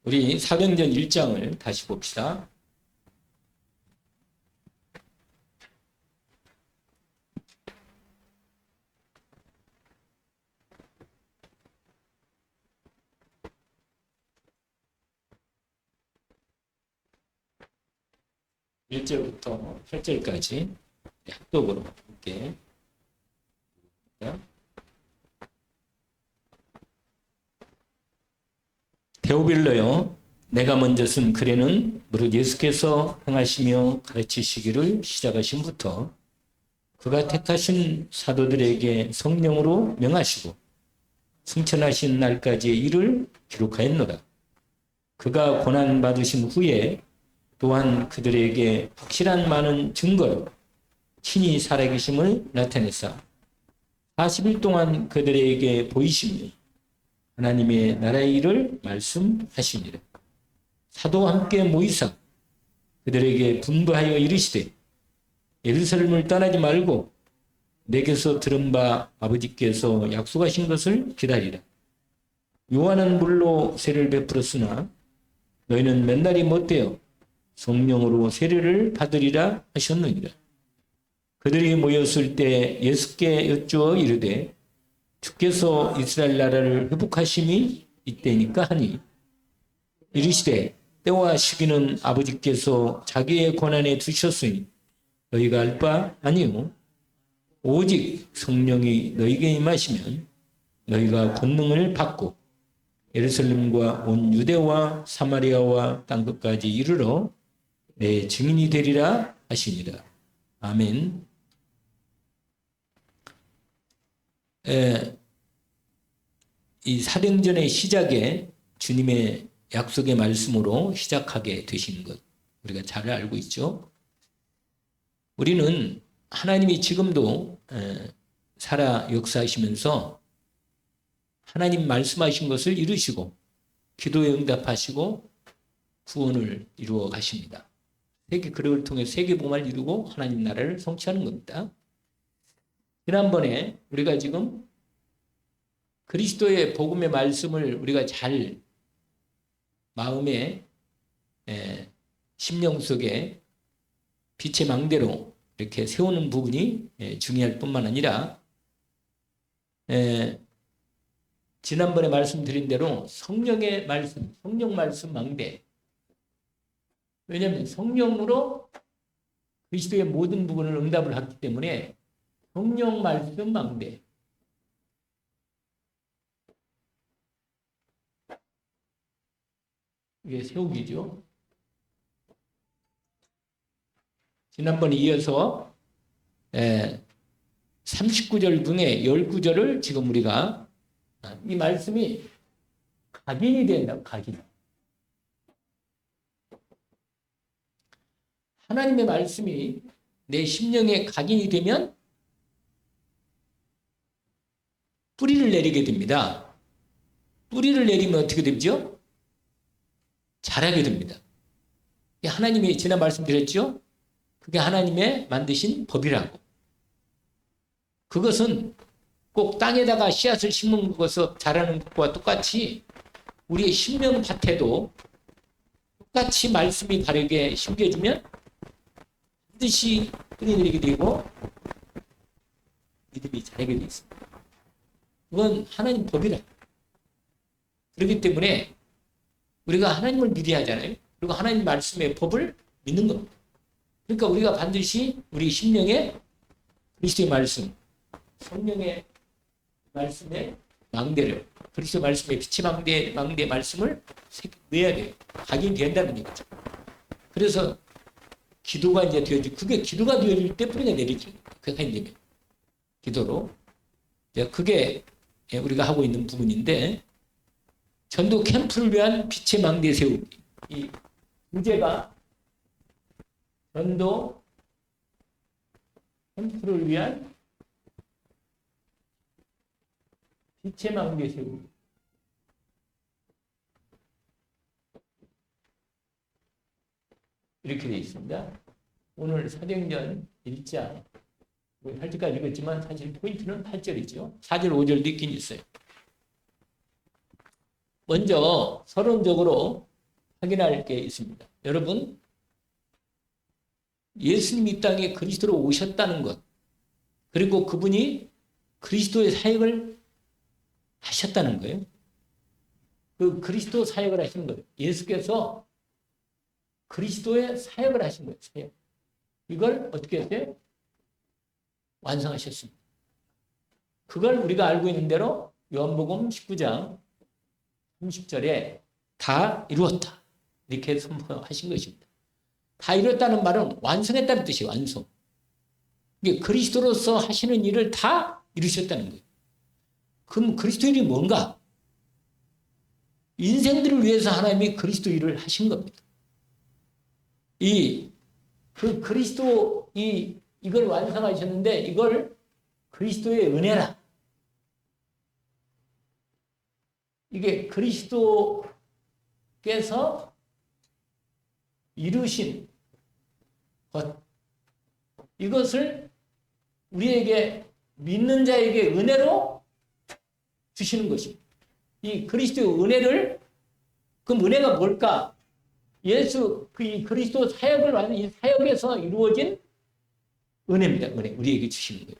우리 사도행전 1장을 다시 봅시다. 일절부터 8절까지 합독으로 볼게. 데오빌로여, 내가 먼저 쓴 글에는 무릇 예수께서 행하시며 가르치시기를 시작하신부터 그가 택하신 사도들에게 성령으로 명하시고 승천하신 날까지의 일을 기록하였노라. 그가 고난받으신 후에 또한 그들에게 확실한 많은 증거로 친히 살아계심을 나타내사 40일 동안 그들에게 보이시며 하나님의 나라의 일을 말씀하시니라. 사도와 함께 모이사 그들에게 분부하여 이르시되 예루살렘을 떠나지 말고 내게서 들은 바 아버지께서 약속하신 것을 기다리라. 요한은 물로 세례를 베풀었으나 너희는 맨날이 못되어 성령으로 세례를 받으리라 하셨느니라. 그들이 모였을 때 예수께 여쭈어 이르되 주께서 이스라엘 나라를 회복하심이 이때니까 하니 이르시되 때와 시기는 아버지께서 자기의 권한에 두셨으니 너희가 알 바 아니요 오직 성령이 너희에게 임하시면 너희가 권능을 받고 예루살렘과 온 유대와 사마리아와 땅끝까지 이르러 내 증인이 되리라 하시니라. 아멘. 이 사도행전의 시작에 주님의 약속의 말씀으로 시작하게 되시는 것 우리가 잘 알고 있죠. 우리는 하나님이 지금도 살아 역사하시면서 하나님 말씀하신 것을 이루시고 기도에 응답하시고 구원을 이루어 가십니다. 그를 통해 세계복음을 이루고 하나님 나라를 성취하는 겁니다. 지난번에 우리가 지금 그리스도의 복음의 말씀을 우리가 잘 마음에 심령 속에 빛의 망대로 이렇게 세우는 부분이 중요할 뿐만 아니라 지난번에 말씀드린 대로 성령의 말씀, 성령 말씀 망대. 왜냐하면 성령으로 그리스도의 모든 부분을 응답을 하기 때문에 성령 말씀 망대. 이게 세우기죠. 지난번에 이어서 39절 중에 19절을 지금 우리가 이 말씀이 각인이 된다. 각인. 하나님의 말씀이 내 심령에 각인이 되면 뿌리를 내리게 됩니다. 뿌리를 내리면 어떻게 되죠? 자라게 됩니다. 하나님이 지난 말씀드렸죠? 그게 하나님의 만드신 법이라고. 그것은 꼭 땅에다가 씨앗을 심은 것에서 자라는 것과 똑같이 우리의 심령 밭에도 똑같이 말씀이 바르게 심겨지면 반드시 뿌리 내리게 되고 믿음이 자라게 되어 있습니다. 그건 하나님 법이라. 그렇기 때문에 우리가 하나님을 믿어야 하잖아요. 그리고 하나님 말씀의 법을 믿는 겁니다. 그러니까 우리가 반드시 우리 심령에 그리스도의 말씀, 성령의 말씀의 망대를, 그리스도 말씀의 빛의 망대 말씀을 내야 돼요. 각인이 된다는 얘기죠. 그래서 기도가 이제 되어지고, 그게 기도가 되어질 때 뿌리가 내리죠. 그게 되면 기도로. 그게 우리가 하고 있는 부분인데, 전도 캠프를 위한 빛의 망대 세우기. 이 주제가 전도 캠프를 위한 빛의 망대 세우기. 이렇게 되어 있습니다. 오늘 사도행전 1장 8절까지 읽었지만 사실 포인트는 8절이죠. 4절, 5절도 있긴 있어요. 먼저 서론적으로 확인할 게 있습니다. 여러분, 예수님이 이 땅에 그리스도로 오셨다는 것, 그리고 그분이 그리스도의 사역을 하셨다는 거예요. 그 그리스도 사역을 하신 거예요. 예수께서 그리스도의 사역을 하신 거예요. 사역. 이걸 어떻게 했어요? 완성하셨습니다. 그걸 우리가 알고 있는 대로 요한복음 19장 30절에 다 이루었다. 이렇게 선포하신 것입니다. 다 이뤘다는 말은 완성했다는 뜻이에요. 완성. 이게 그리스도로서 하시는 일을 다 이루셨다는 거예요. 그럼 그리스도 일이 뭔가? 인생들을 위해서 하나님이 그리스도 일을 하신 겁니다. 그 그리스도 이걸 완성하셨는데 이걸 그리스도의 은혜라. 이게 그리스도께서 이루신 것. 이것을 우리에게 믿는 자에게 은혜로 주시는 것입니다. 이 그리스도의 은혜를, 그럼 은혜가 뭘까? 이 그리스도 사역을 하는 이 사역에서 이루어진 은혜입니다. 은혜. 우리에게 주시는 거예요.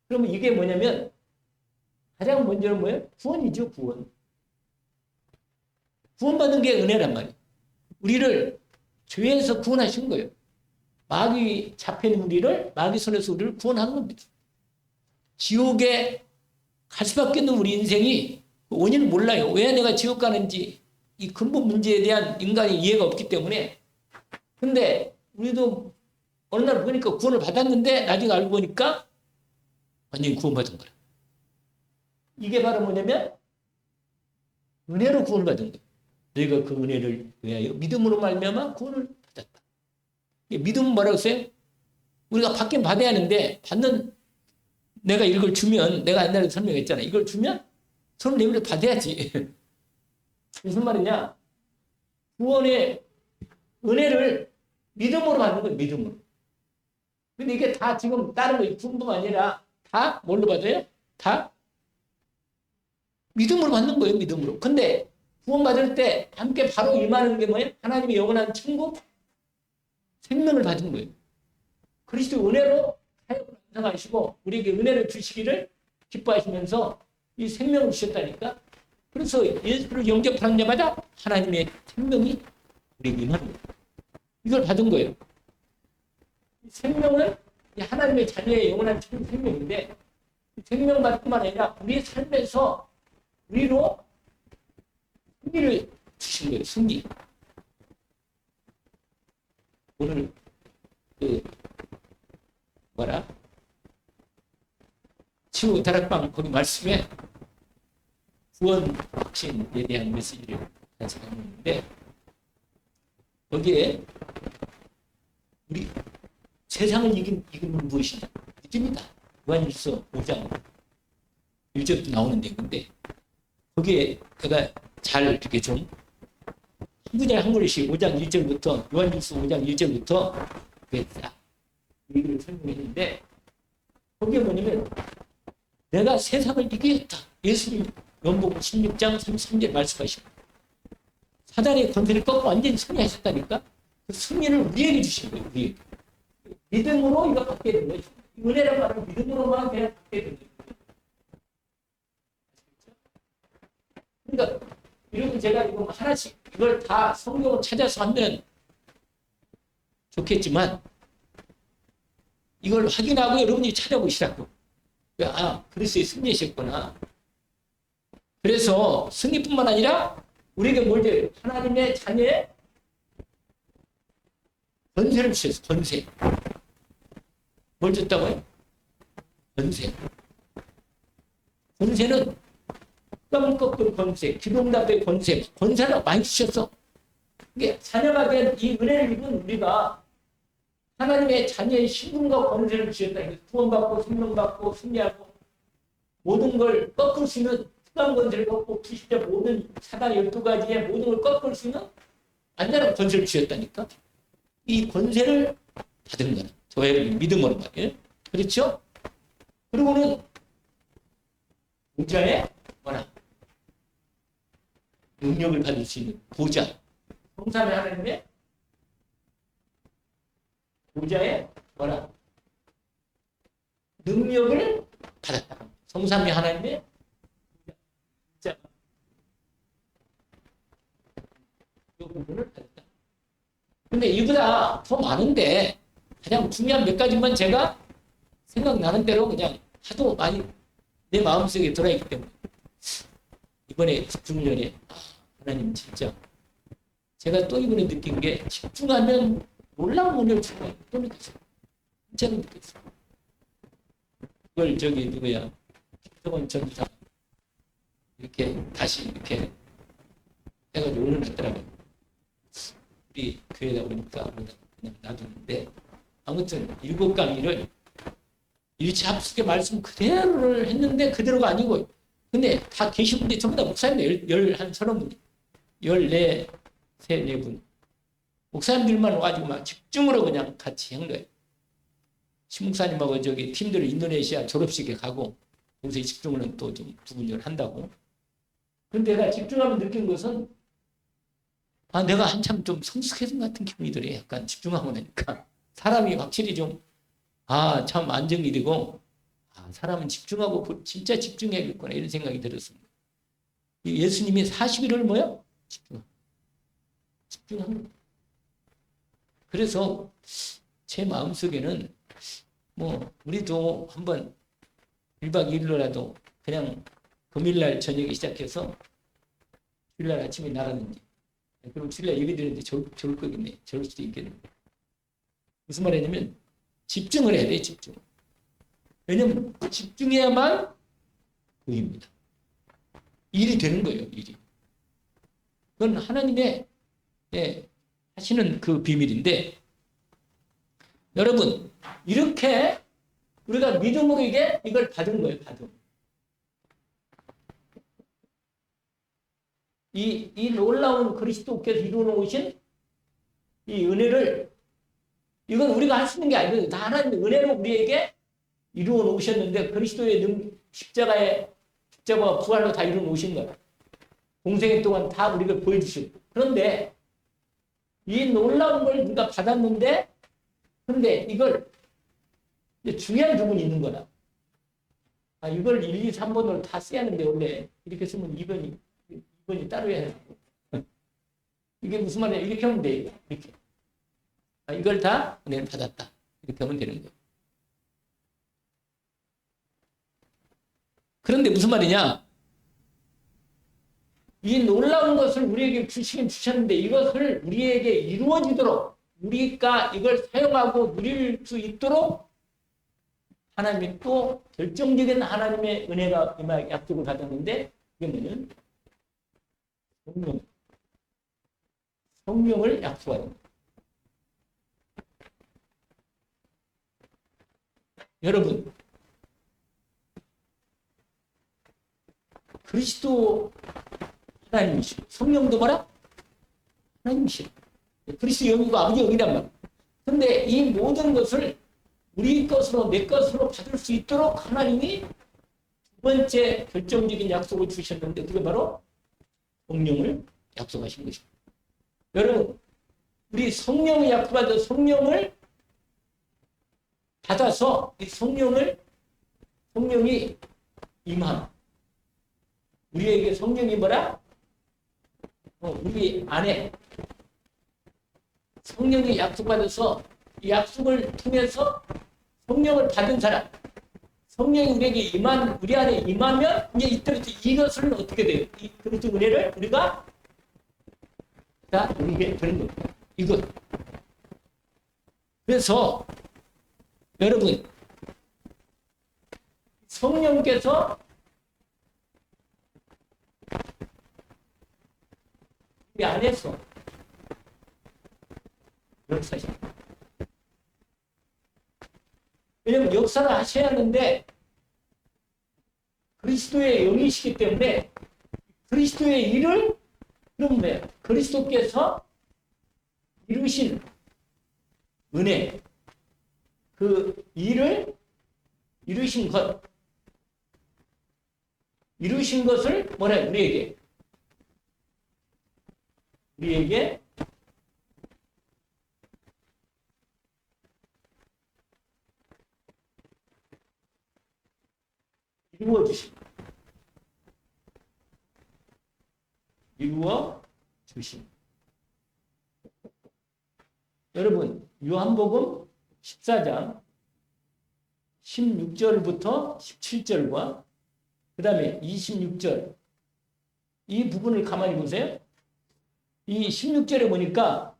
그러면 이게 뭐냐면 가장 먼저는 뭐예요? 구원이죠, 구원. 구원받은 게 은혜란 말이에요. 우리를 죄에서 구원하신 거예요. 마귀 잡힌 우리를, 마귀 손에서 우리를 구원한 겁니다. 지옥에 갈 수밖에 없는 우리 인생이 원인을 몰라요. 왜 내가 지옥 가는지 이 근본 문제에 대한 인간의 이해가 없기 때문에. 근데 우리도 어느 날 보니까 구원을 받았는데 나중에 알고 보니까 완전히 구원받은 거라. 이게 바로 뭐냐면 은혜로 구원을 받은 거예요. 너희가 그 은혜를 위하여 믿음으로 말미암아 구원을 받았다. 믿음은 뭐라고 했어요? 우리가 받긴 받아야 하는데 내가 이걸 주면, 내가 옛날에 설명했잖아요. 이걸 주면 손을 내밀어 받아야지. 무슨 말이냐? 구원의 은혜를 믿음으로 받는 거예요. 믿음으로. 근데 이게 다 지금 다른 거 구원뿐만 아니라 다 뭘로 받아요? 다 믿음으로 받는 거예요. 믿음으로. 근데 구원받을 때 함께 바로 임하는 게 뭐예요? 하나님의 영원한 천국 생명을 받은 거예요. 그리스도 은혜로 사역을 완성하시고 우리에게 은혜를 주시기를 기뻐하시면서 이 생명을 주셨다니까. 그래서 예수를 영접하는 자마다 하나님의 생명이 우리에게 임하는 거예요. 이걸 받은 거예요. 생명은 하나님의 자녀의 영원한 생명인데 생명받을 뿐만 아니라 우리의 삶에서 우리로 승리를 주신 거예요. 승리. 오늘 치유 다락방 거기 말씀에 구원 확신에 대한 메시지를 전했는데 거기에 우리 세상을 이긴 건 무엇이냐? 믿음이다. 요한일서 5장 1절부터 나오는 내용인데 거기에 제가 잘 이렇게 좀 한 구절 한 구절씩 5장 1절부터 요한일서 5장 1절부터 얘기를 설명했는데 거기에 뭐냐면 내가 세상을 이기겠다. 예수님 요한복음 16장 33절 말씀하시고 사단의 권세를 꺾고 완전히 승리하셨다니까. 그 승리를 우리에게 주신 거예요. 우리에게. 믿음으로 이거 받게 된 거예요. 은혜란 말은 믿음으로만 그냥 받게 된 거예요. 그러니까 이렇게 제가 이거 하나씩 이걸 다 성경을 찾아서 하면 좋겠지만 이걸 확인하고 여러분이 찾아보시라고. 그리스도의 승리하셨구나. 그래서 승리뿐만 아니라 우리에게 뭘 줘요? 하나님의 자녀의 권세를 주셨어요. 권세. 뭘 줬다고요? 권세. 권세는 땀을 꺾을 권세, 기도응답의 권세, 권세를 많이 주셨어. 이게 자녀가 된 이 은혜를 입은 우리가 하나님의 자녀의 신분과 권세를 주셨다. 구원받고 생명받고 승리하고 모든 걸 꺾을 수 있는 특강 권세를 꺾고 90대 모든 사단 12가지의 모든 걸 꺾을 수 있는 완전한 권세를 주셨다니까. 이 권세를 받은 거는 저의 믿음으로 말이에요. 그렇죠? 그리고는 부자의 원함. 능력을 받을 수 있는 보좌. 성삼위 하나님의 보좌에 뭐라? 능력을 받았다. 성삼위 하나님의 보좌. 이 부분을 받았다. 근데 이보다 더 많은데 가장 중요한 몇 가지만 제가 생각나는 대로 그냥 하도 많이 내 마음속에 들어있기 때문에 이번에 집중년에 하나님 진짜 제가 또 이번에 느낀 게 집중하면 놀라운 은혜를 주고 또 느꼈어요. 진짜로 느꼈어요. 그걸 저기 누구야 김성원 전사 이렇게 다시 이렇게 해가지고 올려놨더라고요. 우리 교회다 보니까 그냥 놔두는데 아무튼 7 강의를 일치 합숙의 말씀 그대로를 했는데 그대로가 아니고 근데 다 계신 분들이 전부 다 목사님들 30분 14, 4분 목사님들만 와가지고 막 집중으로 그냥 같이 한 거예요. 신목사님하고 저기 팀들 인도네시아 졸업식에 가고 거기서 집중을 또 좀 2분열 한다고. 근데 내가 집중하면 느낀 것은 내가 한참 좀 성숙해진 것 같은 기분이 들어요. 약간 집중하고 나니까 사람이 확실히 좀 참 안정이 되고 사람은 집중하고 진짜 집중해야겠구나 이런 생각이 들었습니다. 예수님이 40일을 뭐야? 집중한 거예요. 그래서 제 마음속에는 우리도 한번 1박 2일로라도 그냥 금일날 저녁에 시작해서 주일날 아침에 나갔는지 그럼 주일날 예배 드리는데 좋을 거겠네. 좋을 수도 있겠네. 무슨 말이냐면 집중을 해야 돼. 집중. 왜냐면 집중해야만 보입니다. 일이 되는 거예요. 일이. 그건 하나님의 하시는 그 비밀인데 여러분 이렇게 우리가 믿음으로 이걸 받은 거예요. 받음. 이 놀라운 그리스도께서 이루어 놓으신 이 은혜를 이건 우리가 할 수 있는 게 아니거든요. 다 하나님의 은혜로 우리에게 이루어 놓으셨는데 그리스도의 십자가와 부활로 다 이루어 놓으신 거예요. 공생애 동안 다 우리를 보여주시고 그런데 이 놀라운 걸 우리가 받았는데 근데 이걸 중요한 부분이 있는 거다. 이걸 1, 2, 3번으로 다 써야 하는데 원래 이렇게 쓰면 2번이 따로 해야 되고 이게 무슨 말이야? 이렇게 하면 돼. 이렇게. 이걸 다 은혜를 받았다. 이렇게 하면 되는 거예요. 그런데 무슨 말이냐? 이 놀라운 것을 우리에게 주시긴 주셨는데 이것을 우리에게 이루어지도록 우리가 이걸 사용하고 누릴 수 있도록 하나님이 또 결정적인 하나님의 은혜가 임하게 약속을 받았는데 이게 뭐냐면 성령을 약속하는 거예요. 여러분 그리스도 하나님이시고 성령도 뭐라? 하나님이시고 그리스도 영이고 아버지 영이란 말이에요. 그런데 이 모든 것을 우리 것으로 내 것으로 받을 수 있도록 하나님이 2번째 결정적인 약속을 주셨는데 그게 바로 성령을 약속하신 것입니다. 여러분 우리 성령을 약속받아 성령을 받아서 이 성령이 임함. 우리에게 성령이 뭐라? 우리 안에 성령이 약속받아서 이 약속을 통해서 성령을 받은 사람, 성령이 우리에게 우리 안에 임하면 이제 이때부터 이것을 어떻게 돼요? 이 그리스도 은혜를 우리가 다 누리게 되는 겁니다. 이것. 그래서 여러분 성령께서 우리 안에서 역사하십니다. 왜냐하면 역사를 하셔야 하는데 그리스도의 영이시기 때문에 그리스도의 일을 그럼 뭐예요? 그리스도께서 이루신 은혜 그 일을 이루신 것을 뭐래 우리에게 우리에게 이루어 주십니다. 이루어 주십니다. 여러분, 요한복음 14장 16절부터 17절과 그 다음에 26절 이 부분을 가만히 보세요. 이 16절에 보니까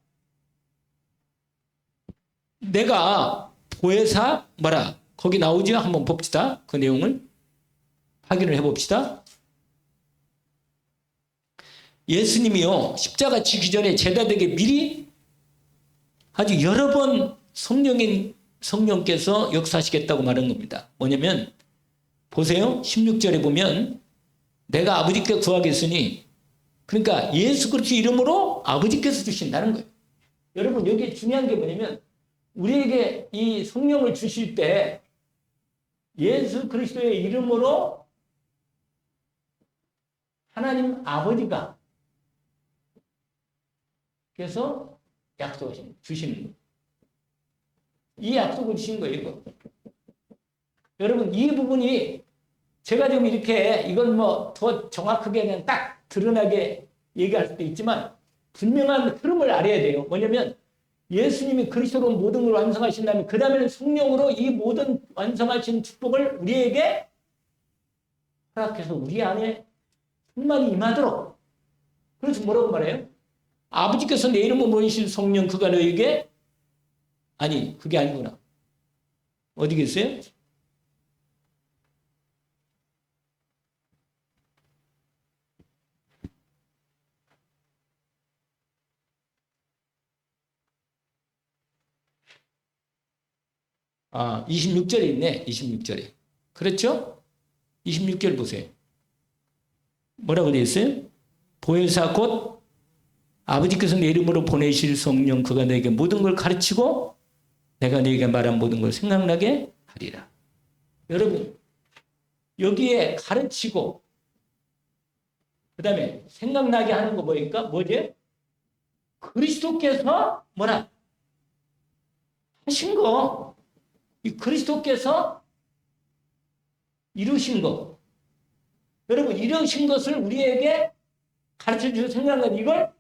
내가 보혜사 뭐라 거기 나오죠? 한번 봅시다. 그 내용을 확인을 해봅시다. 예수님이요 십자가 지기 전에 제자들에게 미리 아주 여러 번 성령께서 역사하시겠다고 말한 겁니다. 뭐냐면 보세요. 16절에 보면 내가 아버지께 구하겠으니 그러니까 예수 그리스도 이름으로 아버지께서 주신다는 거예요. 여러분 여기 중요한 게 뭐냐면 우리에게 이 성령을 주실 때 예수 그리스도의 이름으로 하나님 아버지가 그래서 약속을 주시는 거예요. 이 약속을 주신 거예요. 이거. 여러분 이 부분이 제가 지금 이렇게 이건 뭐 더 정확하게 그냥 딱 드러나게 얘기할 수도 있지만 분명한 흐름을 알아야 돼요. 뭐냐면 예수님이 그리스도로 모든 걸 완성하신 다음에 그 다음에는 성령으로 이 모든 완성하신 축복을 우리에게 허락해서 우리 안에 충만히 임하도록. 그래서 뭐라고 말해요? 아버지께서 내 이름으로 보내신 성령 그가 너에게 아니 그게 아니구나. 어디 계세요? 아, 26절에 있네. 26절에. 그렇죠? 26절 보세요. 뭐라고 되어 있어요? 보혜사 곧 아버지께서 내 이름으로 보내실 성령 그가 너에게 모든 걸 가르치고 내가 너에게 말한 모든 걸 생각나게 하리라. 여러분 여기에 가르치고 그 다음에 생각나게 하는 거 뭐니까 뭐지? 그리스도께서 뭐라 하신 거 이 그리스도께서 이루신 거 여러분 이루신 것을 우리에게 가르쳐 주셔서 생각나는 이걸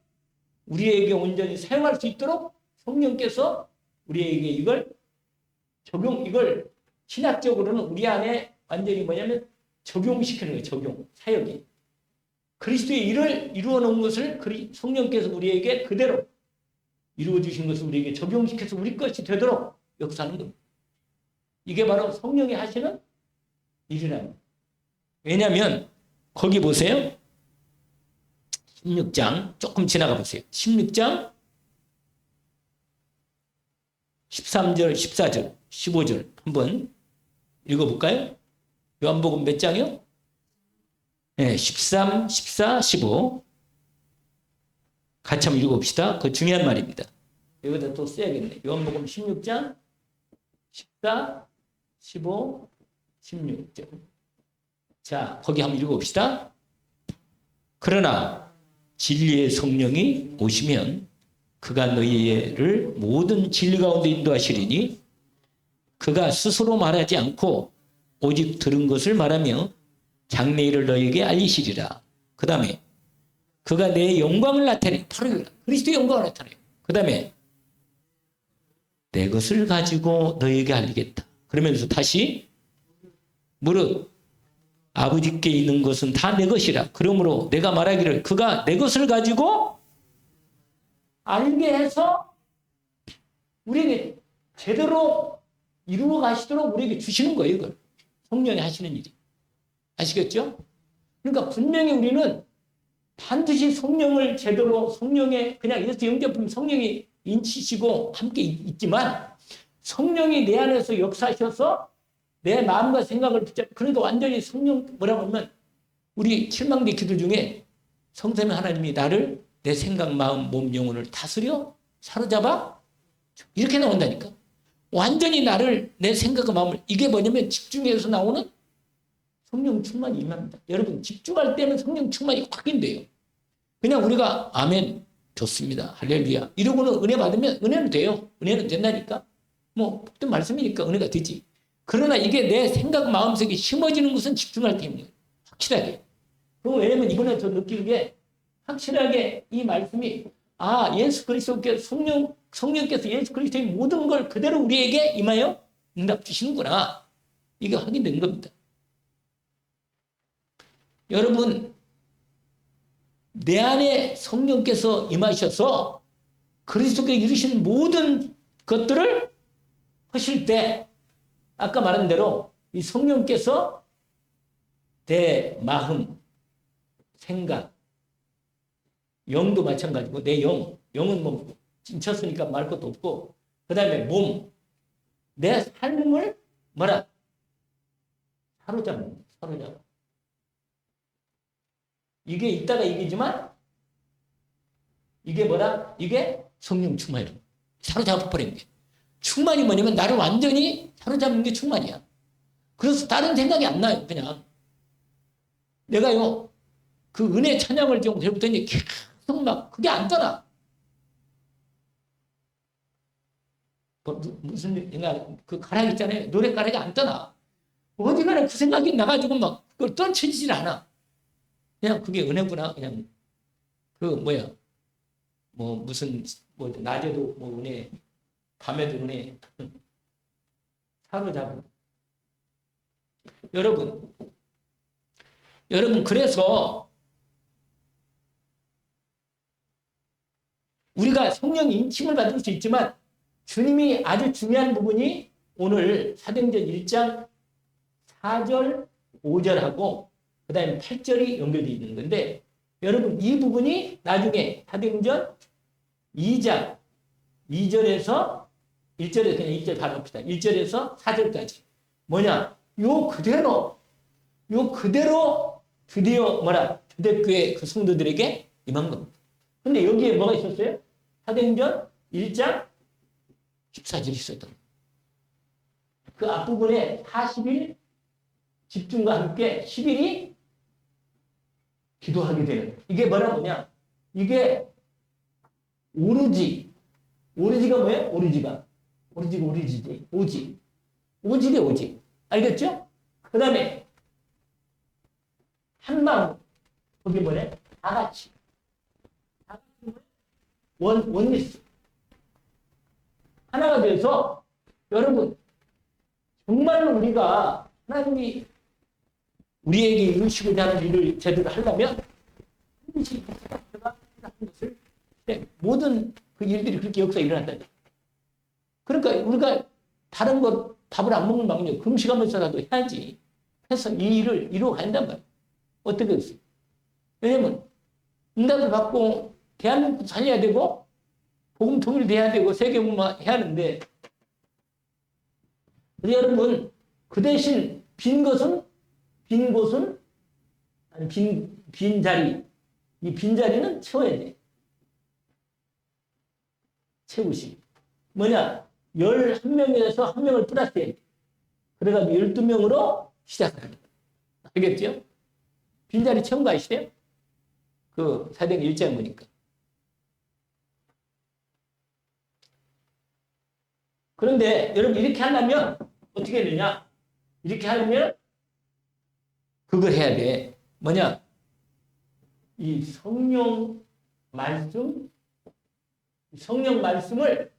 우리에게 온전히 사용할 수 있도록 성령께서 우리에게 이걸 이걸 신학적으로는 우리 안에 완전히 뭐냐면 적용시키는 거예요. 적용, 사역이. 그리스도의 일을 이루어 놓은 것을 성령께서 우리에게 그대로 이루어 주신 것을 우리에게 적용시켜서 우리 것이 되도록 역사하는 겁니다. 이게 바로 성령이 하시는 일이랍니다. 왜냐하면 거기 보세요. 16장 조금 지나가 보세요. 16장 13절, 14절, 15절 한번 읽어볼까요? 요한복음 몇 장이요? 네, 13, 14, 15 같이 한번 읽어봅시다. 그거 중요한 말입니다. 여기다 또 써야겠네. 요한복음 16장 14, 15, 16절. 자, 거기 한번 읽어봅시다. 그러나 진리의 성령이 오시면 그가 너희를 모든 진리 가운데 인도하시리니 그가 스스로 말하지 않고 오직 들은 것을 말하며 장래일을 너희에게 알리시리라. 그 다음에 그가 내 영광을 나타내. 바로 그리스도의 영광을 나타내요. 그 다음에 내 것을 가지고 너희에게 알리겠다. 그러면서 다시 무릇 아버지께 있는 것은 다 내 것이라. 그러므로 내가 말하기를 그가 내 것을 가지고 알게 해서 우리에게 제대로 이루어 가시도록 우리에게 주시는 거예요. 이걸. 성령이 하시는 일이. 아시겠죠? 그러니까 분명히 우리는 반드시 성령을 제대로 성령의 그냥 예수 영접하면 성령이 인치시고 함께 있지만 성령이 내 안에서 역사하셔서 내 마음과 생각을 붙잡고 그러니까 완전히 성령 뭐라고 하면 우리 칠망대 기도 중에 성삼위 하나님이 나를 내 생각, 마음, 몸, 영혼을 다스려 사로잡아 이렇게 나온다니까. 완전히 나를 내 생각과 마음을 이게 뭐냐면 집중해서 나오는 성령 충만이 임합니다. 여러분 집중할 때는 성령 충만이 확인돼요. 그냥 우리가 아멘 좋습니다. 할렐루야. 이러고는 은혜 받으면 은혜는 돼요. 은혜는 된다니까. 뭐 복된 말씀이니까 은혜가 되지. 그러나 이게 내 생각 마음속에 심어지는 것은 집중할 때입니다. 확실하게. 왜냐면 이번에 저 느낀 게 확실하게 이 말씀이 예수 그리스도께서 성령께서 예수 그리스도의 모든 걸 그대로 우리에게 임하여 응답 주시는구나. 이게 확인된 겁니다. 여러분, 내 안에 성령께서 임하셔서 그리스도께 이루신 모든 것들을 하실 때 아까 말한 대로 이 성령께서 내 마음, 생각, 영도 마찬가지고 내 영은 뭐 cin쳤으니까 말 것도 없고 그 다음에 몸, 내 삶을 뭐라? 사로잡아. 이게 있다가 이기지만 이게 뭐라? 이게 성령 충만이라고. 사로잡아 버리는 게. 충만이 뭐냐면 나를 완전히 사로잡는 게 충만이야. 그래서 다른 생각이 안 나요. 그냥. 내가요. 그 은혜 찬양을 좀 해보더니 계속 막 그게 안 떠나. 무슨 그 가락 있잖아요. 노래 가락이 안 떠나. 어디가나 그 생각이 나가지고 막 그걸 떨쳐지질 않아. 그냥 그게 은혜구나. 그냥 그 뭐야. 뭐 무슨 뭐 낮에도 뭐 은혜, 밤에도 은혜. 사로잡은. 여러분 그래서 우리가 성령의 인침을 받을 수 있지만 주님이 아주 중요한 부분이 오늘 사도행전 1장 4절, 5절하고 그 다음에 8절이 연결되어 있는 건데 여러분 이 부분이 나중에 사도행전 2장 2절에서 1절에서 그냥 1절 바로 합시다. 1절에서 4절까지 뭐냐? 요 그대로 드디어 뭐라? 초대교회 그 성도들에게 임한 겁니다. 근데 여기에 뭐가 있었어요? 사도행전 1장 14절이 있었던 거예요. 그 앞부분에 40일 집중과 함께 10일이 기도하게 되는 이게 뭐냐? 이게 오지가 뭐예요? 오지지. 오직의 오직. 알겠죠? 그 다음에 한마음. 거기 뭐래? 다 같이 원리스. 하나가 돼서 여러분 정말로 우리가 하나님이 우리에게 이루시고자 하는 일을 제대로 하려면 반드시 제가 하는 것을 모든 그 일들이 그렇게 역사에 일어난다. 그러니까 우리가 다른 것 밥을 안 먹는 방법 금식하면서라도 해야지. 해서 이 일을 이루어 간단 말이에요. 어떻게 됐어요? 왜냐면 응답을 받고 대한민국 살려야 되고 복음 통일돼야 되고 세계문화 해야 하는데 여러분 그 대신 빈 자리 이 빈 자리는 채워야 돼. 채우시. 뭐냐? 11명에서 1명을 플러스해야 돼. 그래가지고 12명으로 시작합니다. 알겠죠? 빈자리 채운 거 아시죠? 그 사도행전 1장 보니까. 그런데 여러분 이렇게 하려면 어떻게 해야 되냐? 이렇게 하려면 그걸 해야 돼. 뭐냐? 이 성령 말씀을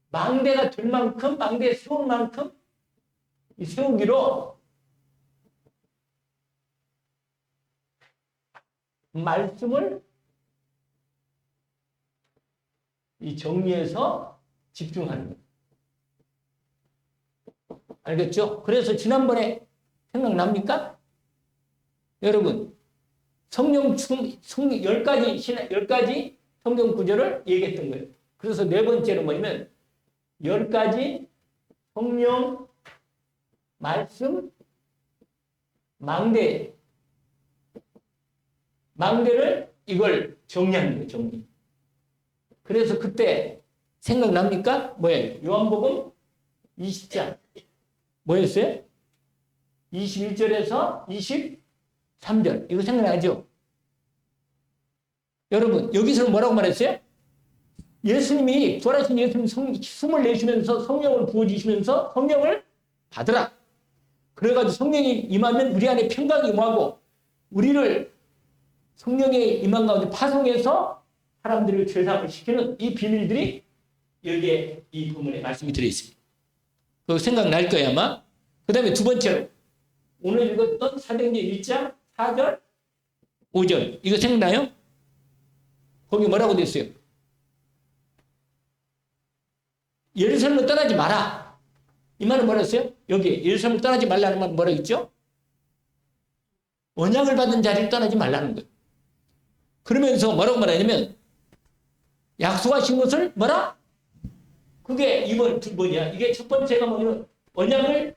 망대가 될 만큼, 망대에 세울 만큼 이 세우기로 말씀을 이 정리해서 집중하는 거예요. 알겠죠? 그래서 지난번에 생각납니까? 여러분, 성령 10가지 성경 구절을 얘기했던 거예요. 그래서 네 번째로 뭐냐면 10가지 성령 말씀 망대를 이걸 정리하는 거예요. 정리. 그래서 그때 생각납니까? 뭐예요? 요한복음 20장 뭐였어요? 21절에서 23절 이거 생각나죠? 여러분, 여기서는 뭐라고 말했어요? 예수님이, 부활하신 예수님이 숨을 내쉬면서 성령을 부어주시면서 성령을 받으라. 그래가지고 성령이 임하면 우리 안에 평강이 임하고 우리를 성령의 임한 가운데 파송해서 사람들을 죄사함을 시키는 이 비밀들이 여기에 이 부분에 말씀이 들어있습니다. 그거 생각날 거예요, 아마. 그 다음에 두 번째로 오늘 읽었던 사도행전 1장 4절, 5절. 이거 생각나요? 거기 뭐라고 됐어요? 예루살렘을 떠나지 마라. 이 말은 뭐라 했어요? 여기 예루살렘을 떠나지 말라는 말은 뭐라고 했죠? 언약을 받은 자리를 떠나지 말라는 거예요. 그러면서 뭐라고 말하냐면 약속하신 것을 뭐라? 그게 이번 두 번이야. 이게 첫 번째가 뭐냐면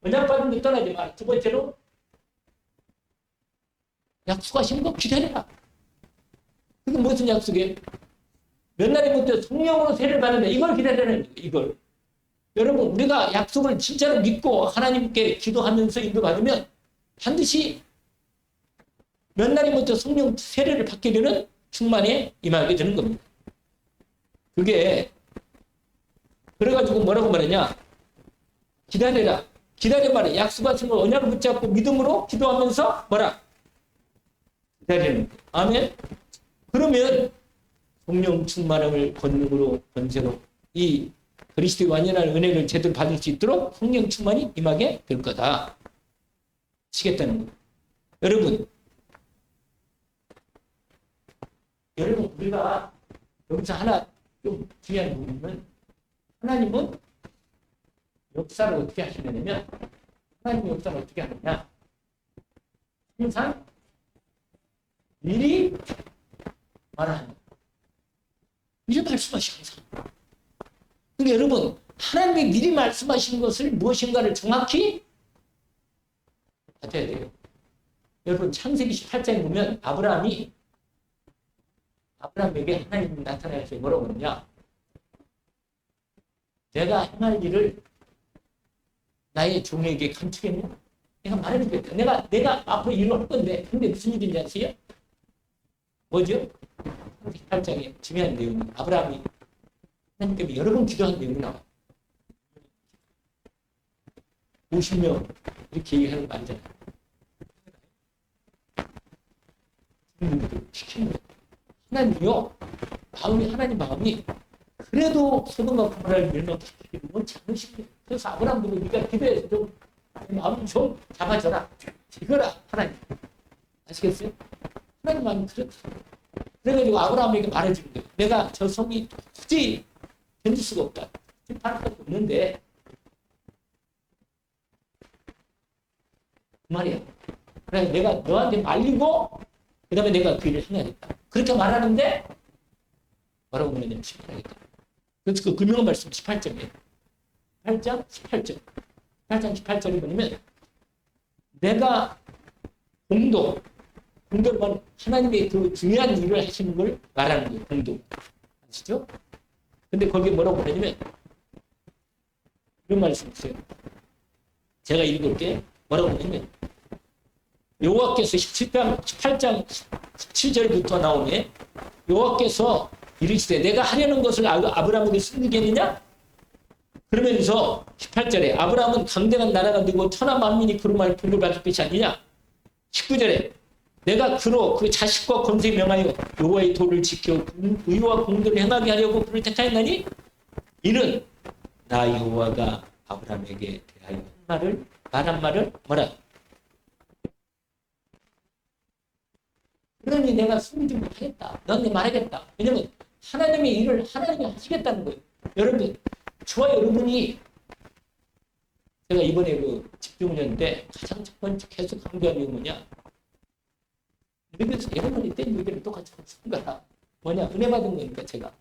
언약 받은 데 떠나지 마. 두 번째로 약속하신 거 기다려라. 그게 무슨 약속이에요? 몇 날이부터 성령으로 세례를 받는다. 이걸 기다리라는 거예요. 이걸. 여러분, 우리가 약속을 진짜로 믿고 하나님께 기도하면서 인도받으면 반드시 몇 날이부터 성령 세례를 받게 되는 충만에 임하게 되는 겁니다. 그게 그래가지고 뭐라고 말하냐? 기다려라. 기다려 말해. 약속하신 걸 언약을 붙잡고 믿음으로 기도하면서 뭐라? 기다리는 거예요. 아멘. 그러면 성령 충만함을 권능으로 권세로 이 그리스도의 완전한 은혜를 제대로 받을 수 있도록 성령 충만이 임하게 될 거다. 시겠다는 거예요. 여러분 우리가 여기서 하나 좀 중요한 부분은 하나님은 역사를 어떻게 하시느냐면 하나님의 역사를 어떻게 하느냐 항상 미리 말하는 미리 말씀하시 항상. 그러니까 여러분 하나님이 미리 말씀하신 것을 무엇인가를 정확히 받아야 돼요. 여러분 창세기 18장에 보면 아브라함에게 하나님이 나타나서 뭐라고 그러냐? 내가 행할 일을 나의 종에게 감추겠냐? 내가 말해주겠다. 내가 앞으로 일을 할 건데, 근데 무슨 일인지 아세요? 뭐죠? 18장에 중요한 내용이 아브라함이 하나님 때문에 여러 번 기도한 내용이 나와요. 50명 이렇게 얘기하는 거 아니잖아요. 시키는 거예요. 하나님이요, 하나님 마음이 그래도 소돔과 고모라를 멸망시키기는 원치 않으십니다. 그래서 아브라함도 네가 기도해서 좀 마음 좀 잡아줘라. 이거라 하나님. 아시겠어요? 하나님 마음이 그렇다. 그래가지고 아브라함에게 말해주는 거예요. 내가 저 성이 도저히 견딜 수가 없다. 팔 수가 없는데 그 말이야. 그래 내가 너한테 말리고 그 다음에 내가 그 일을 해야겠다. 그렇게 말하는데 뭐라고 그러냐면 18하겠다. 그래서 그 금융 말씀 18절이에요. 8장 18절. 8장 18절이 뭐냐면 내가 공도를 말하는 하나님의 그 중요한 일을 하시는 걸 말하는 거예요. 공도. 아시죠? 근데 거기에 뭐라고 그러냐면 이런 말씀 있어요. 제가 읽을게. 뭐라고 그러냐면 여호와께서 18장 17절부터 나오네. 여호와께서 이르시되 내가 하려는 것을 아브라함에게 숨기겠느냐? 그러면서 18절에 아브라함은 강대한 나라가 되고 천하 만민이 그로 말해 복을 받을 것이 아니냐? 19절에 내가 그로 그 자식과 권세에 명하여 여호와의 도를 지켜 의와 공도를 행하게 하려고 그를 택하였나니 이는 나 여호와가 아브라함에게 대하여 말한 말을 뭐라? 그러니 내가 숨기지 못하겠다. 너한테 말하겠다. 왜냐면 하나님의 일을 하나님이 하시겠다는 거예요. 여러분, 저와 여러분이 제가 이번에 그 집중훈련 때 가장 첫 번째 계속 강조한 게 뭐냐? 여기서 여러분이 때 얘기를 똑같이 쓴 거야. 뭐냐? 은혜 받은 거니까 제가.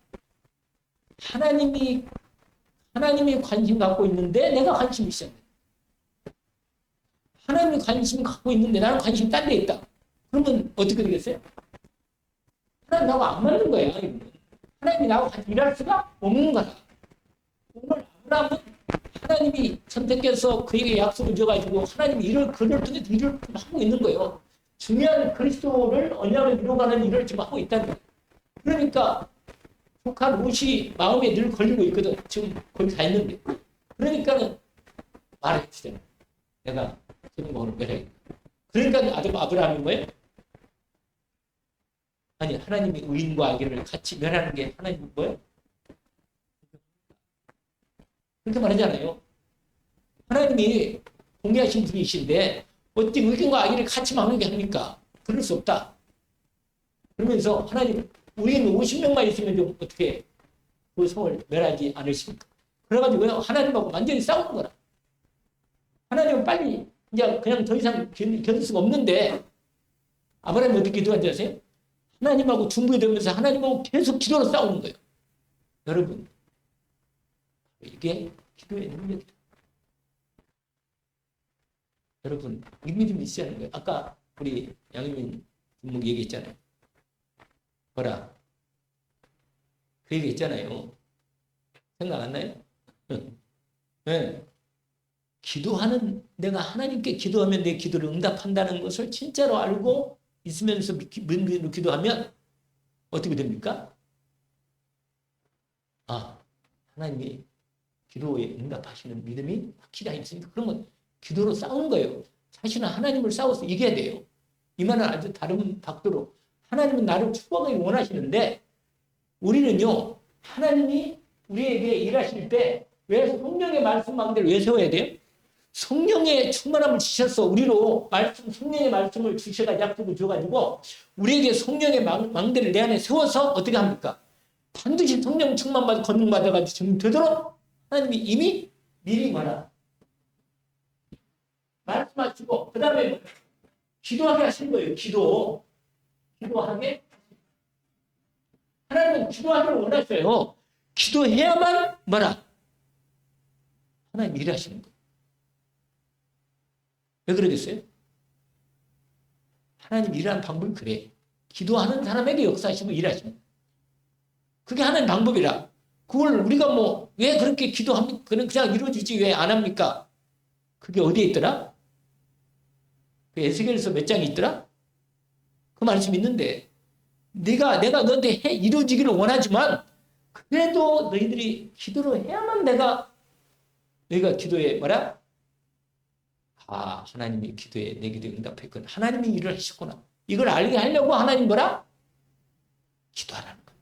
하나님이 관심 갖고 있는데 내가 관심이 있어야 돼. 하나님이 관심 갖고 있는데 나는 관심이 딴 데 있다. 그러면 어떻게 되겠어요? 하나님 나하고 안 맞는 거야. 하나님이 나하고 같이 일할 수가 없는 거다. 오늘 아브라함은 하나님이 선택해서 그에게 약속을 줘가지고 하나님이 그를 통해서 일을 하고 있는 거예요. 중요한 그리스도를 언약을 이루어가는 일을 지금 하고 있다는 거예요. 그러니까 조카 롯이 마음에 늘 걸리고 있거든. 지금 거기 가 있는데. 그러니까는 말했지. 내가 소돔과 멸해. 그러니까 아브라함이 뭐예요? 아니 하나님이 의인과 악인을 같이 멸하는 게 하나님 뭐예요? 그렇게 말하잖아요. 하나님이 공개하신 분이신데 어떻게 의인과 악인을 같이 막는 게 합니까? 그럴 수 없다. 그러면서 하나님 우리는 50명만 있으면 좀 어떻게 그 성을 멸하지 않으십니까? 그래가지고요 하나님하고 완전히 싸우는 거라. 하나님은 빨리 이제 그냥 더 이상 견딜 수가 없는데 아브라함이 어떻게 기도한지 아세요? 하나님하고 중보되면서 하나님하고 계속 기도로 싸우는 거예요. 여러분 이게 기도의 능력이다. 여러분 이 믿음이 있어야 하는 거예요. 아까 우리 양희민 분목 얘기했잖아요. 뭐라 그 얘기 했잖아요. 생각 안 나요? 네. 기도하는 내가 하나님께 기도하면 내 기도를 응답한다는 것을 진짜로 알고 있으면서 믿음으로 기도하면 어떻게 됩니까? 아 하나님이 기도에 응답하시는 믿음이 확실히 있으니까 그러면 기도로 싸우는 거예요. 사실은 하나님을 싸워서 이겨야 돼요. 이 말은 아주 다른 각도로 하나님은 나를 축복하기 원하시는데 우리는요 하나님이 우리에게 일하실 때 왜 성령의 말씀 망대를 왜 세워야 돼요? 성령의 충만함을 주셔서 우리로 성령의 말씀을 주셔가 약속을 줘가지고 우리에게 성령의 망대를 내 안에 세워서 어떻게 합니까? 반드시 성령 충만받아 건능받아가지고 지금 되도록 하나님이 이미 미리 말씀하시고 그 다음에 기도하게 하신 거예요. 기도하게 하나님은 기도하기를 원하셔요. 기도해야만 하나님 일하시는 거예요. 왜 그러겠어요? 하나님 일하는 방법이 그래. 기도하는 사람에게 역사하시고 일하시는 거예요. 그게 하나님 방법이라. 그걸 우리가 왜 그렇게 기도합니까? 그냥 이루어지지 왜 안 합니까? 그게 어디에 있더라? 그 에스겔서 몇 장이 있더라? 그 말씀 있는데 내가 너한테 이루어지기를 원하지만 그래도 너희들이 기도를 해야만 너희가 기도에 하나님이 기도에 내 기도에 응답했구나. 하나님이 일을 하셨구나. 이걸 알게 하려고 하나님 기도하라는 거예요.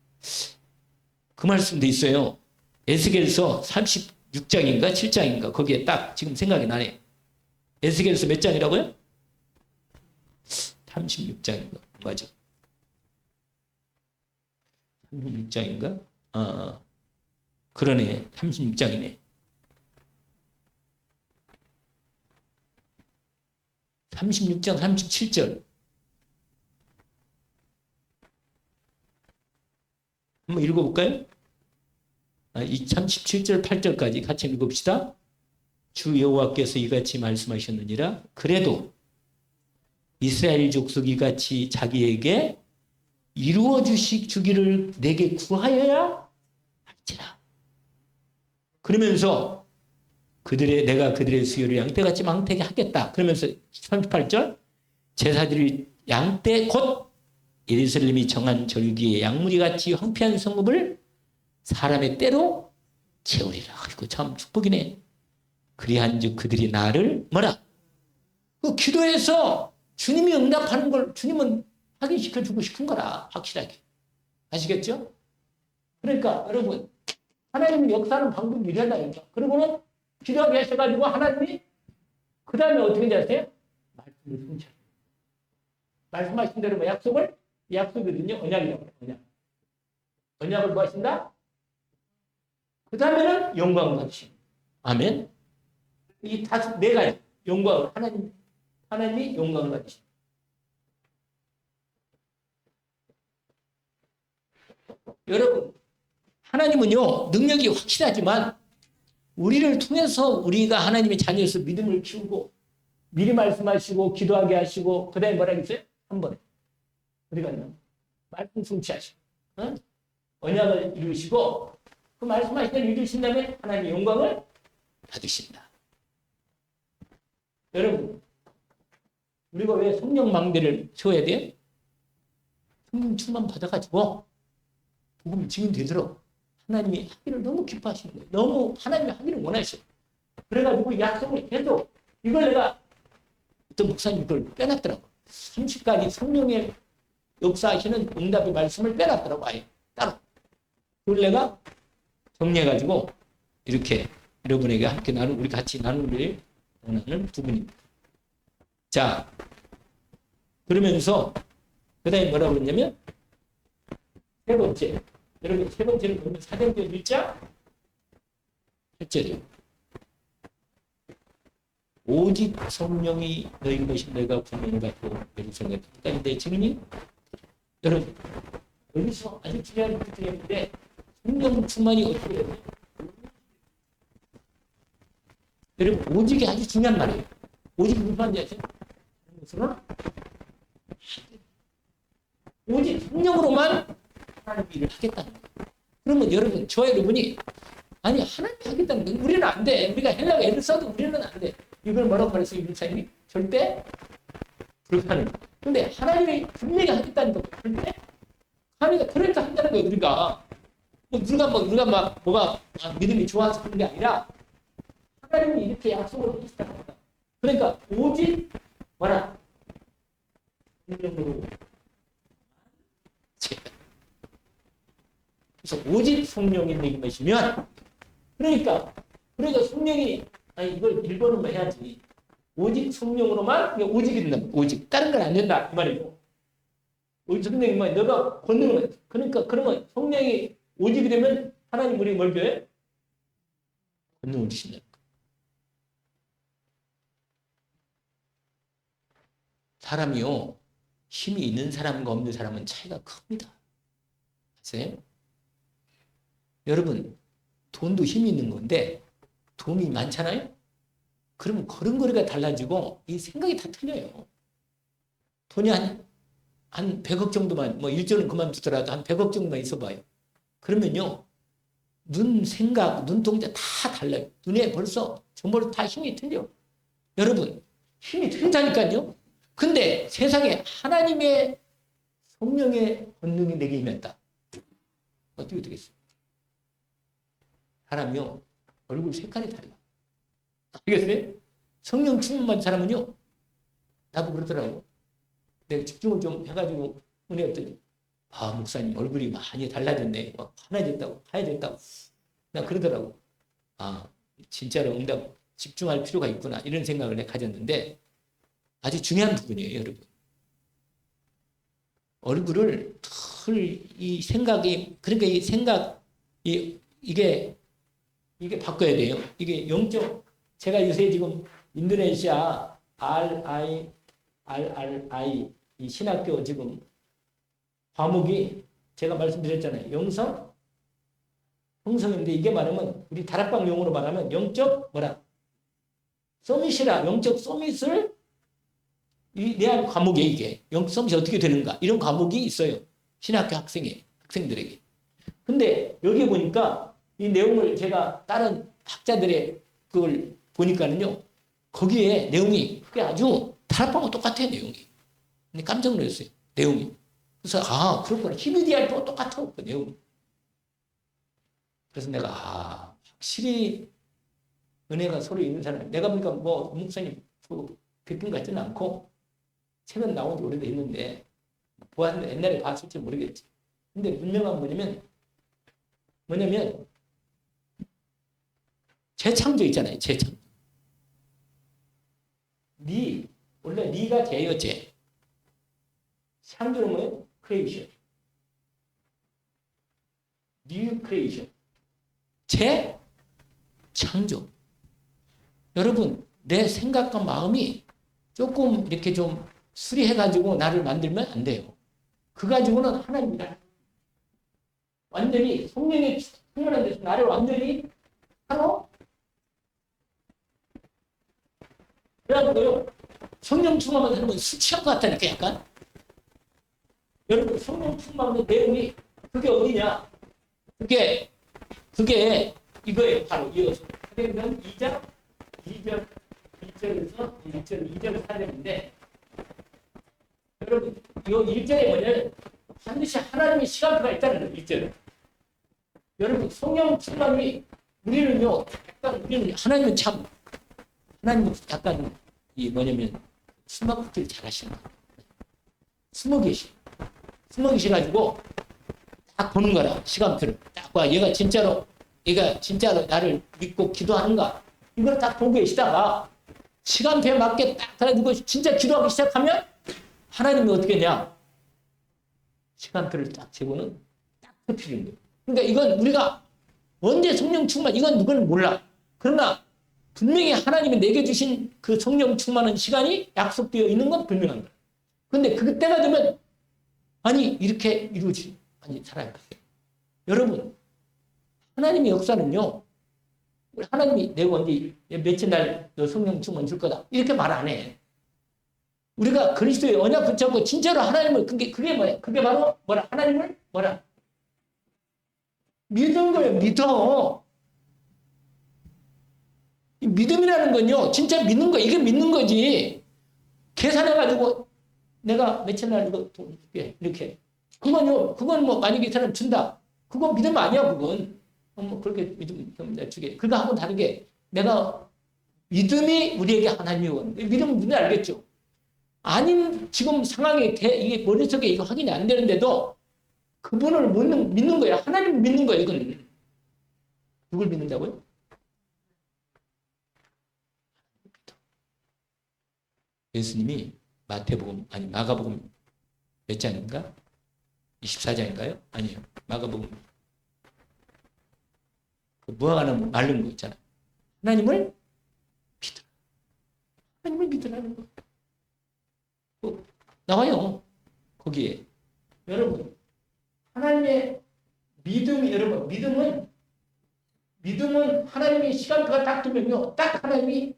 그 말씀도 있어요. 에스겔서 36장인가 7장인가 거기에 딱 지금 생각이 나네. 에스겔서 몇 장이라고요? 36장인가 맞아. 36장인가? 그러네. 36장이네. 36장 37절. 한번 읽어볼까요? 이 37절 8절까지 같이 읽어봅시다. 주 여호와께서 이같이 말씀하셨느니라. 그래도 이스라엘 족속이 같이 자기에게 이루어 주기를 내게 구하여야 할지라. 그러면서 내가 그들의 수요를 양떼같이 망태게 하겠다. 그러면서 38절 제사들이 양떼 곧 예루살렘이 정한 절기에 양무리같이 황폐한 성읍을 사람의 때로 채우리라. 이거 참 축복이네. 그리한즉 그들이 나를 그 기도해서 주님이 응답하는 걸 주님은 확인시켜주고 싶은 거라. 확실하게. 아시겠죠? 그러니까 여러분 하나님이 역사하는 방법이 이래다니까. 그리고는 기도하게 하셔가지고 하나님이 그 다음에 어떻게 하세요? 말씀을 성취하세요. 말씀하신 대로 약속이거든요. 언약이라고 해요. 언약을 뭐 하신다? 그 다음에는 영광을 받으십니다. 아멘. 이 네 가지 영광을 하나님이 영광을 받으십니다. 여러분 하나님은요 능력이 확실하지만 우리를 통해서 우리가 하나님의 자녀에서 믿음을 키우고 미리 말씀하시고 기도하게 하시고 그 다음에 뭐라 그랬어요? 한 번에 우리가 말씀 성취하시고 언약을 이루시고 그 말씀하신 대로 이루신 다음에 하나님의 영광을 받으신다. 여러분 우리가 왜 성령 망대를 세워야 돼요? 성령 충만 받아가지고 복음이 증인되도록 하나님이 하기를 너무 기뻐하시는 거예요. 너무 하나님이 하기를 원하셔요. 그래가지고 이 약속을 계속 이걸 내가 어떤 목사님 이걸 빼놨더라고. 30가지 성령의 역사하시는 응답의 말씀을 빼놨더라고. 아예 따로. 그걸 내가 정리해가지고 이렇게 여러분에게 함께 우리 같이 나누기를 원하는 부분입니다. 자, 그러면서 그 다음에 뭐라고 그러냐면 세 번째, 여러분 세 번째를 보면 사도행전 1장 8절이요. 오직 성령이 너희 것이 너희가 분명히 받고 예루살렘에 끝까지 내 증인이. 여러분 여기서 아주 중요한 부분인데 성령 충만이 어떻게 되냐. 여러분 오직이 아주 중요한 말이에요. 오직 무슨 말인지 아세요? 오직 성령으로만 하나님 일을 하겠다는 거예요. 그러면 여러분, 저와 여러분이 아니 하나님이 하겠다는 거 우리는 안 돼. 우리가 헬라어 애를 써도 우리는 안 돼. 이걸 뭐라고 말했어요? 유사님이 절대 불가능. 근데 하나님이 분명히 하겠다는 거 절대 하나님이 그러니까 한다는 거예요. 우리가 우리가 막 뭐가 믿음이 좋아서 그런 게 아니라 하나님이 이렇게 약속을 하시다는 거다. 그러니까 오직 뭐라 성령으로. 그래서 오직 성령이 내게 마시면 그러니까 성령이 이걸 1번으로 해야지. 오직 성령으로만 오직이 된다. 오직 다른 건 안 된다 이 말이고. 오직 성령이만 너가 권능을 그러니까 그러면 성령이 오직이 되면 하나님 우리 뭘 줘요? 권능을 주신다. 사람이요 힘이 있는 사람과 없는 사람은 차이가 큽니다. 아세요? 여러분 돈도 힘이 있는 건데 돈이 많잖아요? 그러면 걸음걸이가 달라지고 이 생각이 다 틀려요. 돈이 한 100억 정도만, 뭐 1조는 그만두더라도 한 100억 정도만 있어봐요. 그러면요, 눈 생각, 눈동자 다 달라요. 눈에 벌써 전부 다 힘이 틀려. 여러분, 힘이 틀린다니까요? 근데 세상에 하나님의 성령의 권능이 내게 임했다. 어떻게 되겠어요? 사람이요, 얼굴 색깔이 달라. 알겠어요? 성령 충만한 사람은요, 나도 그러더라고. 내가 집중을 좀 해가지고 은혜했더니, 목사님 얼굴이 많이 달라졌네. 환해졌다고, 하얘졌다고. 나 그러더라고. 진짜로 응답 집중할 필요가 있구나. 이런 생각을 내가 가졌는데, 아주 중요한 부분이에요, 여러분. 얼굴을 이 생각이, 그러니까 이 생각, 이게 바꿔야 돼요. 이게 영적, 제가 요새 지금 인도네시아 RI 이 신학교 지금 과목이 제가 말씀드렸잖아요. 영성, 형성인데 이게 말하면 우리 다락방 용어로 말하면 영적 서밋이라 영적 서밋을 대한 과목이에요. 이게 영적 서밋이 어떻게 되는가 이런 과목이 있어요. 신학교 학생들에게. 근데 여기 보니까 이 내용을 제가 다른 학자들의 그걸 보니까는요. 거기에 내용이 그게 아주 다락방과 똑같아요. 내용이. 근데 깜짝 놀랐어요. 내용이. 그래서 그렇구나. 히브리어도 똑같아. 그 내용이. 그래서 내가 확실히 은혜가 서로 있는 사람. 내가 보니까 뭐 목사님 베푼 것 같지는 않고 최근 나온 지 오래됐는데 보았는데 옛날에 봤을지 모르겠지. 근데 분명한 뭐냐면 재창조 있잖아요. 재창조. 원래 니가 재예요. 재. 창조는 뭐예요? 크리에이션. 뉴 크리에이션. 재창조. 여러분 내 생각과 마음이 조금 이렇게 좀 수리해가지고 나를 만들면 안 돼요. 그 가지고는 하나님이다. 완전히 성령의 충만한 데서 나를 완전히 하러 그래가지고요 성령 충만한 사람은 술 취한 것 같다니까 약간. 여러분 성령 충만한 내용이 그게 어디냐? 그게 이거예요. 바로 이어서 사도행전 2장 2절에서 2절 사례인데 여러분 이 1절에 뭐냐면 반드시 하나님의 시간표가 있다는 거예요. 1절에 여러분 성령 충만이 우리는요, 약간 우리는 하나님은 참 하나님은 약간 이 뭐냐면 스마트를 잘하시는 거예요. 숨어 계셔가지고 딱 보는 거라 시간표를 딱 봐. 얘가 진짜로 나를 믿고 기도하는가 이걸 딱 보고 계시다가 시간표에 맞게 딱 달아주고 진짜 기도하기 시작하면 하나님이 어떻게 하냐 시간표를 딱 재고는 딱 펴주는 거예요. 그러니까 이건 우리가 언제 성령 충만 이건 누구는 몰라. 그러나 분명히 하나님이 내게 주신 그 성령 충만한 시간이 약속되어 있는 건 분명한 거예요. 근데 그때가 되면 아니 이렇게 이루어지 아니 살아야 돼요. 여러분 하나님의 역사는요. 하나님이 내가 언제 며칠 날 너 성령 충만 줄 거다 이렇게 말 안 해. 우리가 그리스도의 언약 붙잡고 진짜로 하나님을 그게 뭐야? 그게 바로 뭐라 하나님을 뭐라 믿은 거예요. 믿어. 이 믿음이라는 건요. 진짜 믿는 거 이게 믿는 거지. 계산해가지고 내가 며칠 날 이거 돈 줄게 이렇게 그건 뭐 만약에 이 사람 준다 그거 믿음 아니야 그건 뭐 그렇게 믿음 주게 그거 하고 다르게 내가 믿음이 우리에게 하나님이고 믿음은 누구나 알겠죠. 아닌 지금 상황에 이게 머릿속에 이거 확인이 안 되는데도 그분을 믿는 거야. 하나님을 믿는 거야 이거는. 누굴 믿는다고요? 예수님이 마가복음 몇 장인가? 24장인가요? 아니요. 마가복음. 그 무화과나무 마른 거 있잖아. 하나님을 믿으라. 하나님을 믿으라는 거. 나와요. 거기에. 여러분, 하나님의 여러분, 믿음은 하나님의 시간표가 딱 두면요. 딱 하나님이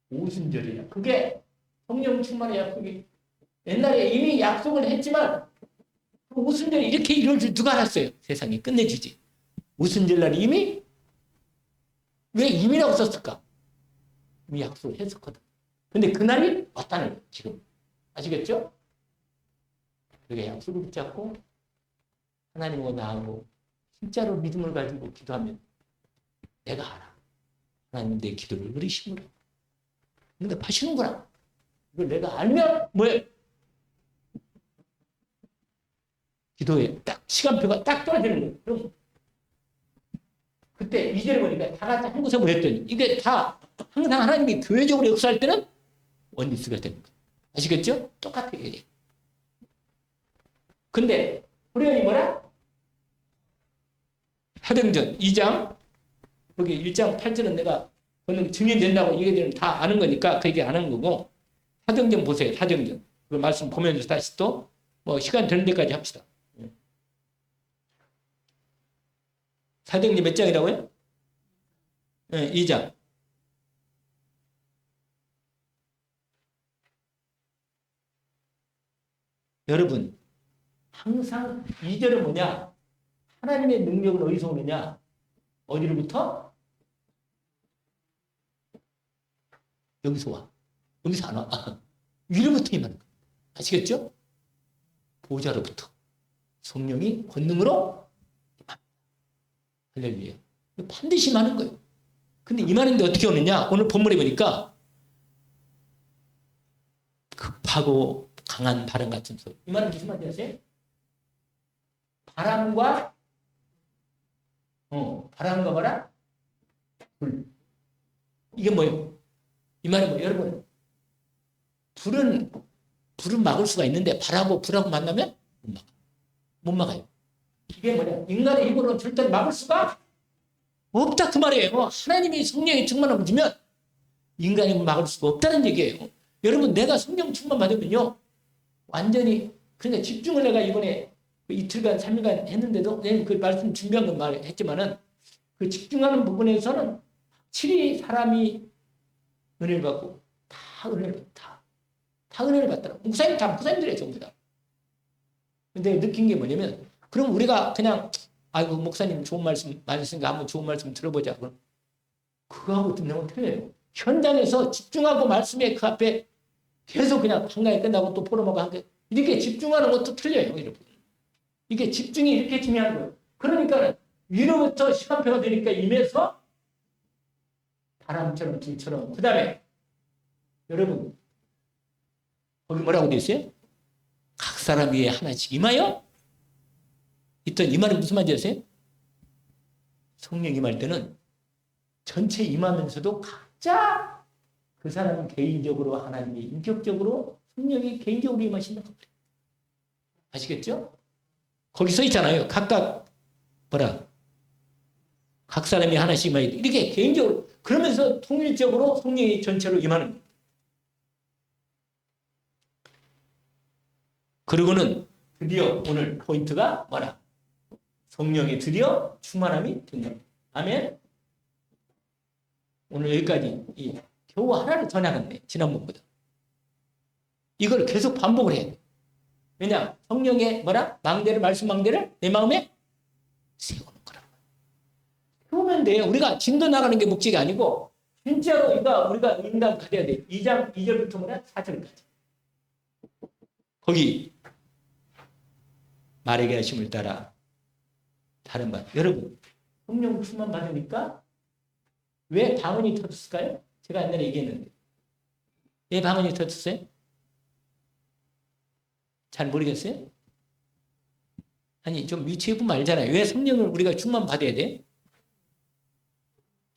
오순절이야. 그게 성령 충만의 약속이 옛날에 이미 약속을 했지만 오순절이 이렇게 이룰 줄 누가 알았어요? 세상이 끝내주지. 오순절날 이미 왜 이미라고 썼을까? 이미 약속을 했었거든. 근데 그날이 왔다는 거예요. 지금 아시겠죠? 그게 약속을 붙잡고 하나님과 나하고 진짜로 믿음을 가지고 기도하면 내가 알아. 하나님 내 기도를 들으시구나. 응답하시는구나. 이걸 내가 알면 뭐예요? 기도에 딱 시간표가 딱 떨어지는 거예요. 그럼 그때 2절에 보니까 다 같이 한 곳에 모였더니 이게 다 항상 하나님이 교회적으로 역사할 때는 원리스가 되는 거예요. 아시겠죠? 똑같아요. 이게. 근데 호련이 뭐라? 사도행전 2장 여기 1장 8절은 내가 증인된다고 얘기들은 다 아는 거니까 그 얘기 안 하는 거고 사도행전 보세요. 사도행전 그 말씀 보면서 다시 또 뭐 시간 되는 데까지 합시다. 사도행전 몇 장이라고요? 네, 2장. 여러분 항상 2절은 뭐냐? 하나님의 능력은 어디서 오느냐? 어디로부터? 여기서 와. 여기서 안 와. 위로부터 임하는 거예요. 아시겠죠? 보좌로부터. 성령이 권능으로 할렐루야. 반드시 임하는 거예요. 근데 임하는데 어떻게 오느냐? 오늘 본문에 보니까 급하고 강한 바람 같은 소리. 이 말은 무슨 말인지 아세요? 바람과 뭐라? 불. 이게 뭐예요? 이 말은 뭐예요? 여러분, 불은 막을 수가 있는데 바람하고 불하고 만나면 못 막아요. 이게 뭐냐? 인간의 힘으로 절대 막을 수가 없다 그 말이에요. 하나님이 성령이 충만하면 주면 인간이 막을 수가 없다는 얘기예요. 여러분 내가 성령 충만 받으면요. 완전히 그러니까 집중을 내가 이번에 이틀간 3일간 했는데도 그 말씀 준비한 건 말했지만은 그 집중하는 부분에서는 확실히 사람이 은혜를 받고 다 은혜를 받다. 다 은혜를 받더라고. 목사님들이에요 전부 다. 근데 느낀 게 뭐냐면 그럼 우리가 그냥 아이고 목사님 좋은 말씀 많으시니까 한번 좋은 말씀 들어보자. 그럼 그거하고 듣는 건 틀려요. 현장에서 집중하고 말씀에 그 앞에 계속 그냥 한가에 끝나고 또 포럼하고 한게 이렇게 집중하는 것도 틀려요. 여러분. 이게 집중이 이렇게 중요한 거예요. 그러니까 위로부터 시간표가 되니까 임해서 바람처럼 불처럼. 그 다음에 여러분 거기 뭐라고 되어 있어요? 각 사람 위에 하나씩 임하여 있던. 이 말은 무슨 말인지 아세요? 성령 임할 때는 전체 임하면서도 각자 그 사람 개인적으로 하나님이 인격적으로 성령이 개인적으로 임하신다고 그래요. 아시겠죠? 거기 써 있잖아요. 각각 뭐라? 각 사람이 하나씩 임하여 이렇게 개인적으로 그러면서 통일적으로 성령이 전체로 임하는 거예요. 그리고는 드디어 오늘 포인트가 뭐라? 성령이 드디어 충만함이 된다. 아멘. 오늘 여기까지 겨우 하나를 더 나갔네. 지난번보다. 이걸 계속 반복을 해야 돼. 왜냐? 성령의 뭐라? 망대를, 말씀 망대를 내 마음에 세우는 거란 말이야. 세우면 돼요. 우리가 진도 나가는 게 목적이 아니고 진짜로 우리가 인당 가져야 돼. 2장 2절부터 뭐라? 4절까지. 거기 말에게 하심을 따라 다른 말. 여러분 성령 충만 받으니까 왜 방언이 터졌을까요? 제가 옛날에 얘기했는데 왜 방언이 터졌어요? 잘 모르겠어요? 아니 좀 유치해보면 알잖아요. 왜 성령을 우리가 충만 받아야 돼?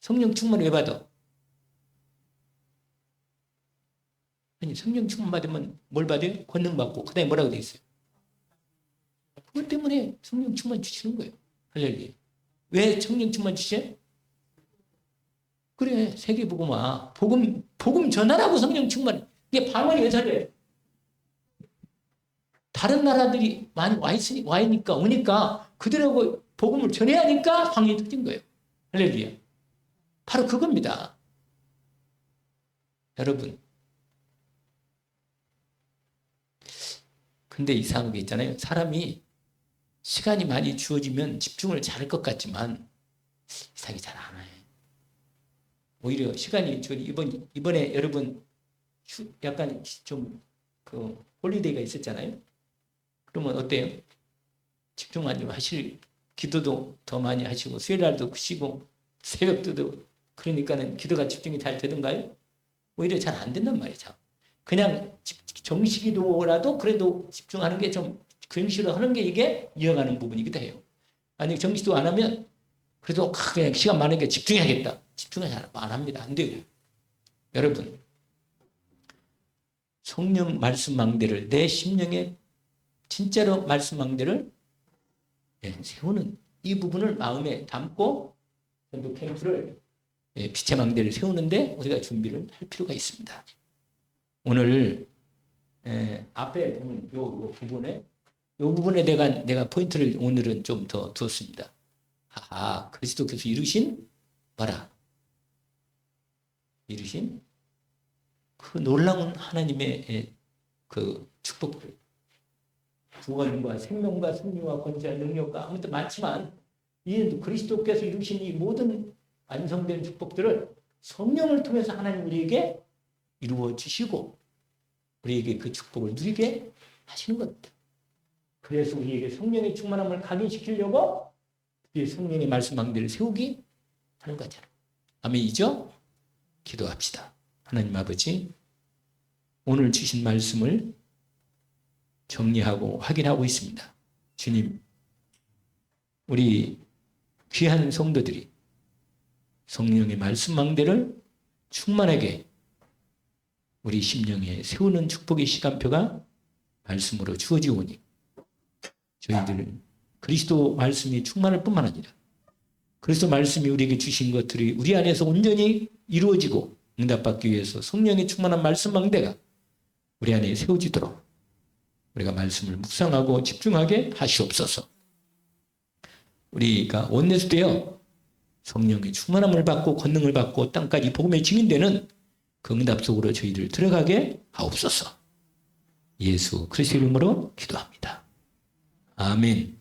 성령 충만 왜 받아? 아니 성령 충만 받으면 뭘 받아요? 권능 받고 그 다음에 뭐라고 돼 있어요? 그것 때문에 성령 충만 주시는 거예요. 할렐루야. 왜 성령 충만 주셔요? 그래 세계복음화 복음 전하라고 성령 충만. 이게 방언이 왜 잘해요? 다른 나라들이 많이 오니까 그들하고 복음을 전해야 하니까 방언이 터진 거예요. 할렐루야. 바로 그겁니다. 여러분. 근데 이상한 게 있잖아요. 사람이 시간이 많이 주어지면 집중을 잘할 것 같지만 이상하게 잘 안 해요. 오히려 시간이 이번에 여러분 약간 좀 홀리데이가 있었잖아요. 그러면 어때요? 집중 많이 하실 기도도 더 많이 하시고 수요일 날도 쉬고 새벽도 그러니까는 기도가 집중이 잘 되던가요? 오히려 잘 안 된단 말이죠. 그냥 정식기도라도 그래도 집중하는 게 좀 정식으로 하는 게 이게 이어가는 부분이기도 해요. 아니 정식도 안 하면 그래도 그냥 시간 많으니까 집중해야겠다. 집중을 잘 안 합니다. 안 돼요. 여러분 성령 말씀 망대를 내 심령에 진짜로 말씀 망대를 세우는 이 부분을 마음에 담고 전도 캠프를 빛의 망대를 세우는데 우리가 준비를 할 필요가 있습니다. 오늘 앞에 보면 이 부분에 내가 포인트를 오늘은 좀 더 두었습니다. 그리스도께서 이루신 그 놀라운 하나님의 그 축복들, 구원과 생명과 승리와 권세와 능력과 아무튼 많지만 이 그리스도께서 이루신 이 모든 완성된 축복들을 성령을 통해서 하나님 우리에게 이루어 주시고 우리에게 그 축복을 누리게 하시는 겁니다. 그래서 우리에게 성령의 충만함을 각인시키려고 성령의 말씀 망대를 세우기 하는 거잖아요. 아멘이죠? 기도합시다. 하나님 아버지, 오늘 주신 말씀을 정리하고 확인하고 있습니다. 주님, 우리 귀한 성도들이 성령의 말씀 망대를 충만하게 우리 심령에 세우는 축복의 시간표가 말씀으로 주어지오니 저희들은 그리스도 말씀이 충만할 뿐만 아니라 그리스도 말씀이 우리에게 주신 것들이 우리 안에서 온전히 이루어지고 응답받기 위해서 성령의 충만한 말씀 망대가 우리 안에 세워지도록 우리가 말씀을 묵상하고 집중하게 하시옵소서. 우리가 온내수되어 성령의 충만함을 받고 권능을 받고 땅까지 복음의 증인되는 그 응답 속으로 저희를 들어가게 하옵소서. 예수 그리스도 이름으로 기도합니다. 아멘.